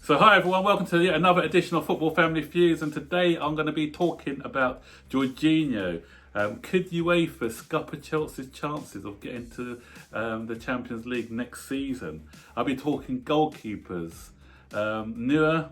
So hi everyone, welcome to yet another edition of Football Family Feuds, and today I'm going to be talking about Jorginho. Could Uefa scupper Chelsea's chances of getting to the Champions League next season? I'll be talking goalkeepers, Neuer,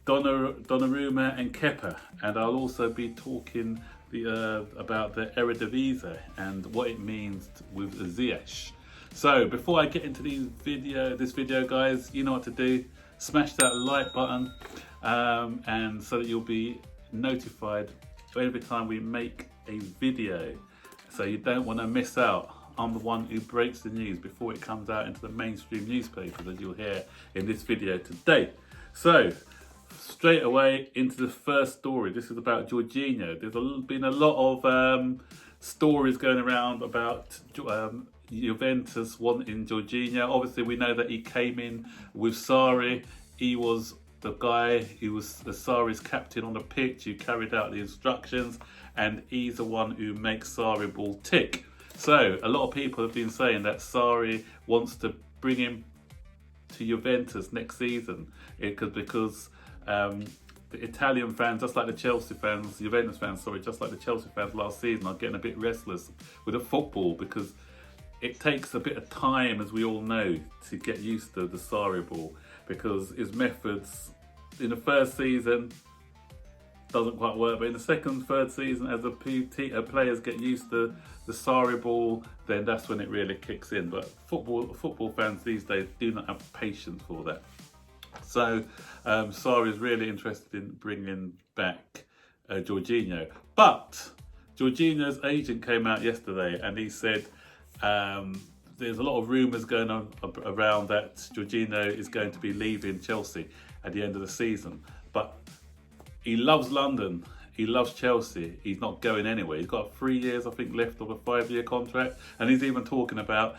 Donnarumma and Kepa, and I'll also be talking about the Eredivisie and what it means with Ziyech. So before I get into this video guys, you know what to do. Smash that like button and so that you'll be notified every time we make a video, so you don't want to miss out. I'm the one who breaks the news before it comes out into the mainstream newspapers, as you'll hear in this video today. So straight away into the first story. This is about Jorginho. There's been a lot of stories going around about Juventus wanting Jorginho. Obviously we know that he came in with Sarri. He was the guy who was the Sarri's captain on the pitch, who carried out the instructions, and he's the one who makes Sarri ball tick. So a lot of people have been saying that Sarri wants to bring him to Juventus next season because the Italian fans, just like the Chelsea fans, Juventus fans, just like the Chelsea fans last season, are getting a bit restless with the football because it takes a bit of time, as we all know, to get used to the Sarri ball, because his methods in the first season doesn't quite work, but in the second, third season, as the players get used to the Sarri ball, then that's when it really kicks in. But football fans these days do not have patience for that. So Sarri is really interested in bringing back Jorginho. But Jorginho's agent came out yesterday and he said there's a lot of rumours going on around that Jorginho is going to be leaving Chelsea at the end of the season. But he loves London, he loves Chelsea, he's not going anywhere. He's got 3 years, I think, left of a 5-year contract, and he's even talking about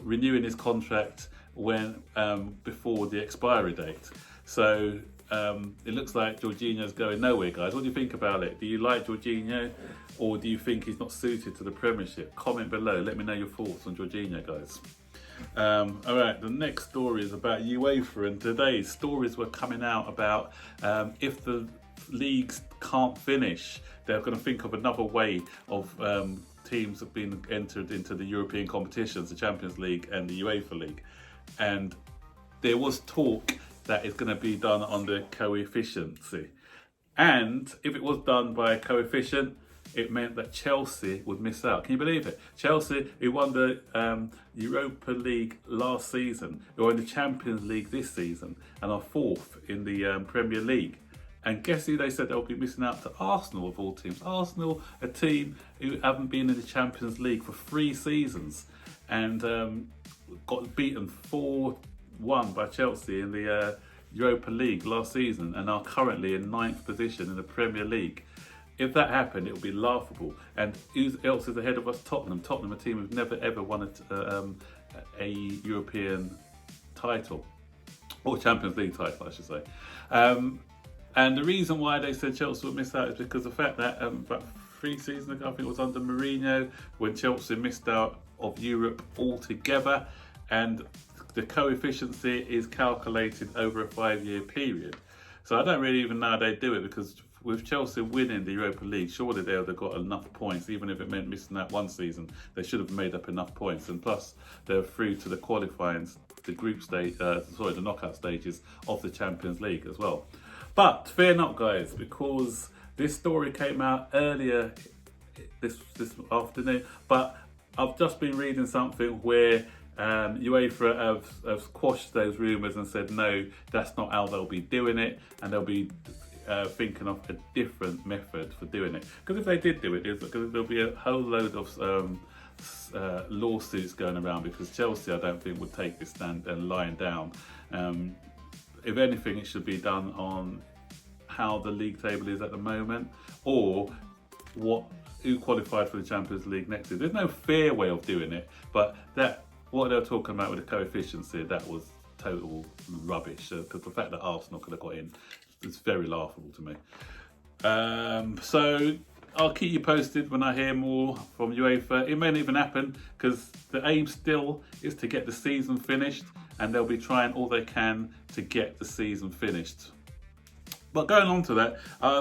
renewing his contract before the expiry date. So it looks like Jorginho's going nowhere, guys. What do you think about it? Do you like Jorginho, or do you think he's not suited to the Premiership? Comment below, let me know your thoughts on Jorginho, guys. All right, the next story is about Uefa, and today stories were coming out about if the leagues can't finish, they're going to think of another way of teams have been entered into the European competitions, the Champions League and the UEFA League. And there was talk that it's going to be done on the coefficiency. And if it was done by a coefficient, it meant that Chelsea would miss out. Can you believe it? Chelsea, who won the Europa League last season, who are in the Champions League this season, and are fourth in the Premier League. And guess who they said they'll be missing out to? Arsenal, of all teams. Arsenal, a team who haven't been in the Champions League for 3 seasons and got beaten 4-1 by Chelsea in the Europa League last season and are currently in 9th position in the Premier League. If that happened, it would be laughable. And who else is ahead of us? Tottenham. Tottenham, a team who've never ever won a European title, or Champions League title, I should say. And the reason why they said Chelsea would miss out is because of the fact that about 3 seasons ago, I think it was under Mourinho, when Chelsea missed out of Europe altogether, and the coefficiency is calculated over a 5-year period. So I don't really even know how they do it, because with Chelsea winning the Europa League, surely they would have got enough points. Even if it meant missing that 1 season, they should have made up enough points. And plus, they're through to the qualifying, the group stage, the knockout stages of the Champions League as well. But fear not, guys, because this story came out earlier this afternoon. But I've just been reading something where UEFA have quashed those rumours and said no, that's not how they'll be doing it, and they'll be thinking of a different method for doing it. Because if they did do it, there'll be a whole load of lawsuits going around, because Chelsea, I don't think, would take this stand and lying down. If anything, it should be done on how the league table is at the moment, or who qualified for the Champions League next year. There's no fair way of doing it, but what they were talking about with the coefficiency, that was total rubbish. Because the fact that Arsenal could have got in, it's very laughable to me. So I'll keep you posted when I hear more from UEFA. It may not even happen, because the aim still is to get the season finished and they'll be trying all they can to get the season finished. But going on to that,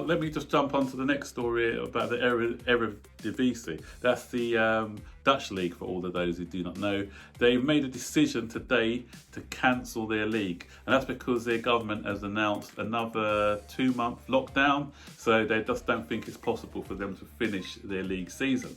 let me just jump on to the next story about the Eredivisie. That's the Dutch league, for all of those who do not know. They've made a decision today to cancel their league. And that's because their government has announced another 2-month lockdown. So they just don't think it's possible for them to finish their league season.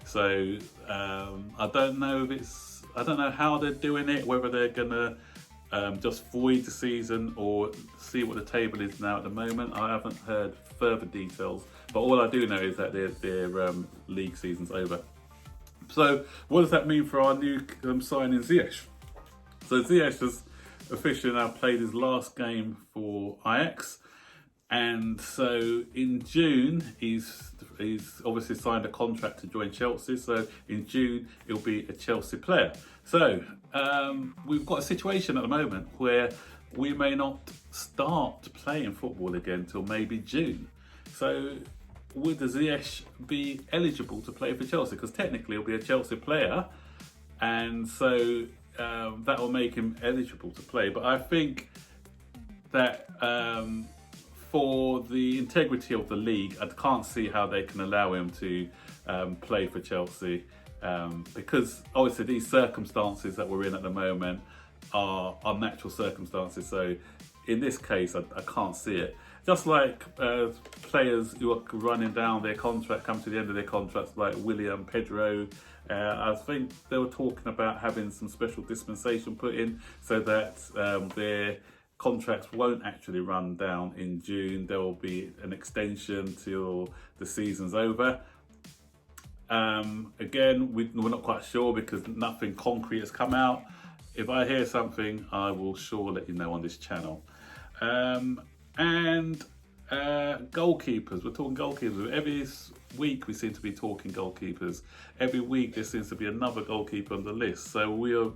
So I don't know how they're doing it, whether they're going to just void the season or see what the table is now at the moment. I haven't heard further details, but all I do know is that their league season's over. So what does that mean for our new signing Ziyech? So Ziyech has officially now played his last game for Ajax, and so in June he's obviously signed a contract to join Chelsea. So in June he'll be a Chelsea player. So we've got a situation at the moment where we may not start playing football again until maybe June. So would Ziyech be eligible to play for Chelsea? Because technically he'll be a Chelsea player, and so that will make him eligible to play. But I think that for the integrity of the league, I can't see how they can allow him to play for Chelsea. Because obviously these circumstances that we're in at the moment are unnatural circumstances. So in this case, I can't see it. Just like players who are running down their contract, come to the end of their contracts, like William, Pedro. I think they were talking about having some special dispensation put in so that their contracts won't actually run down in June. There will be an extension till the season's over. Again, we're not quite sure because nothing concrete has come out. If I hear something, I will sure let you know on this channel. And goalkeepers, we're talking goalkeepers. Every week we seem to be talking goalkeepers. Every week there seems to be another goalkeeper on the list. So we are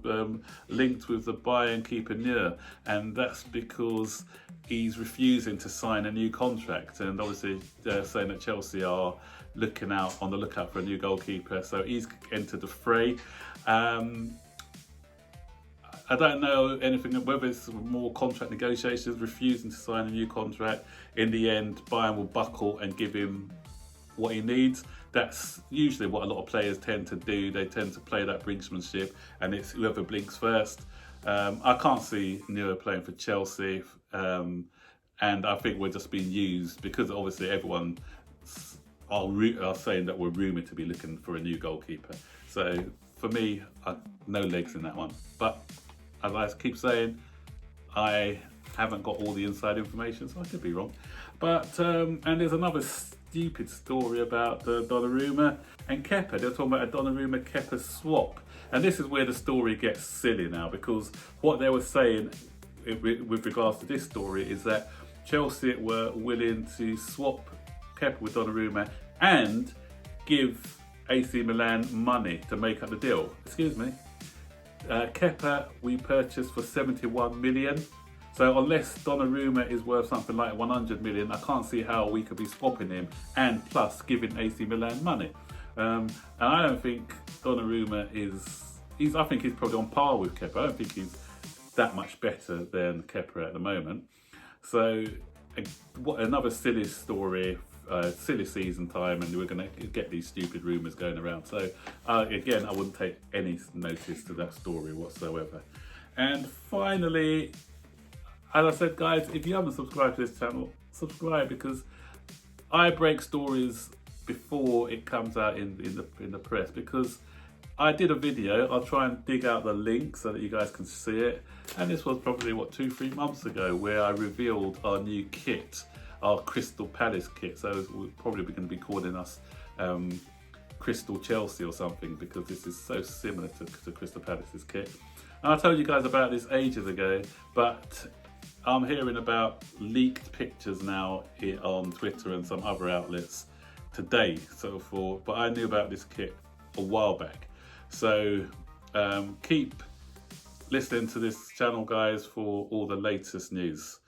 linked with the Bayern keeper Neuer, and that's because he's refusing to sign a new contract. And obviously they're saying that Chelsea are looking out on the lookout for a new goalkeeper, so he's entered the fray. I don't know anything, whether it's more contract negotiations, refusing to sign a new contract. In the end, Bayern will buckle and give him what he needs. That's usually what a lot of players tend to do. They tend to play that brinksmanship, and it's whoever blinks first. I can't see Neuer playing for Chelsea, and I think we're just being used because obviously everyone are saying that we're rumoured to be looking for a new goalkeeper. So for me, no legs in that one. But as I keep saying, I haven't got all the inside information, so I could be wrong. But and there's another stupid story about Donnarumma and Kepa. They're talking about a Donnarumma-Kepa swap. And this is where the story gets silly now, because what they were saying with regards to this story is that Chelsea were willing to swap Kepa with Donnarumma and give AC Milan money to make up the deal. Excuse me. Kepa we purchased for 71 million. So unless Donnarumma is worth something like 100 million, I can't see how we could be swapping him and plus giving AC Milan money. And I don't think Donnarumma I think he's probably on par with Kepa. I don't think he's that much better than Kepa at the moment. So what another silly story, silly season time, and we're going to get these stupid rumours going around. So again, I wouldn't take any notice to that story whatsoever. And finally, as I said, guys, if you haven't subscribed to this channel, subscribe, because I break stories before it comes out in the press, because I did a video. I'll try and dig out the link so that you guys can see it. And this was probably, 2-3 months ago, where I revealed our new kit, our Crystal Palace kit. So we're probably going to be calling us Crystal Chelsea or something, because this is so similar to Crystal Palace's kit. And I told you guys about this ages ago, but I'm hearing about leaked pictures now on Twitter and some other outlets today. But I knew about this kit a while back. So keep listening to this channel, guys, for all the latest news.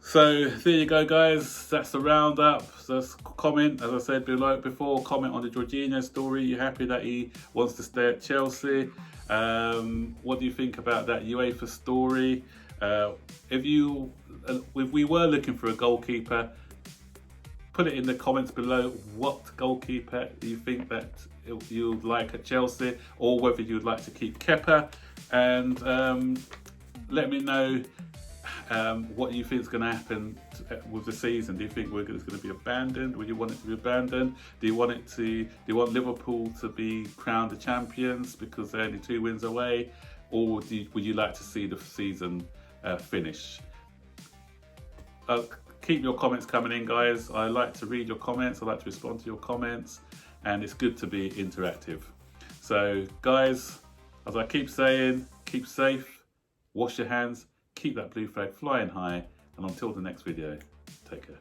So there you go, guys. That's the roundup. Just comment, as I said below before, comment on the Jorginho story. You happy that he wants to stay at Chelsea? What do you think about that UEFA story? If we were looking for a goalkeeper, put it in the comments below what goalkeeper you think that you'd like at Chelsea, or whether you'd like to keep Kepa, and let me know what you think is going to happen with the season. Do you think it's going to be abandoned? Would you want it to be abandoned? Do you want Liverpool to be crowned the champions because they're only 2 wins away, or would you like to see the season finish? Keep your comments coming in, guys. I like to read your comments. I like to respond to your comments, and it's good to be interactive. So, guys, as I keep saying, keep safe, wash your hands, keep that blue flag flying high, and until the next video, take care.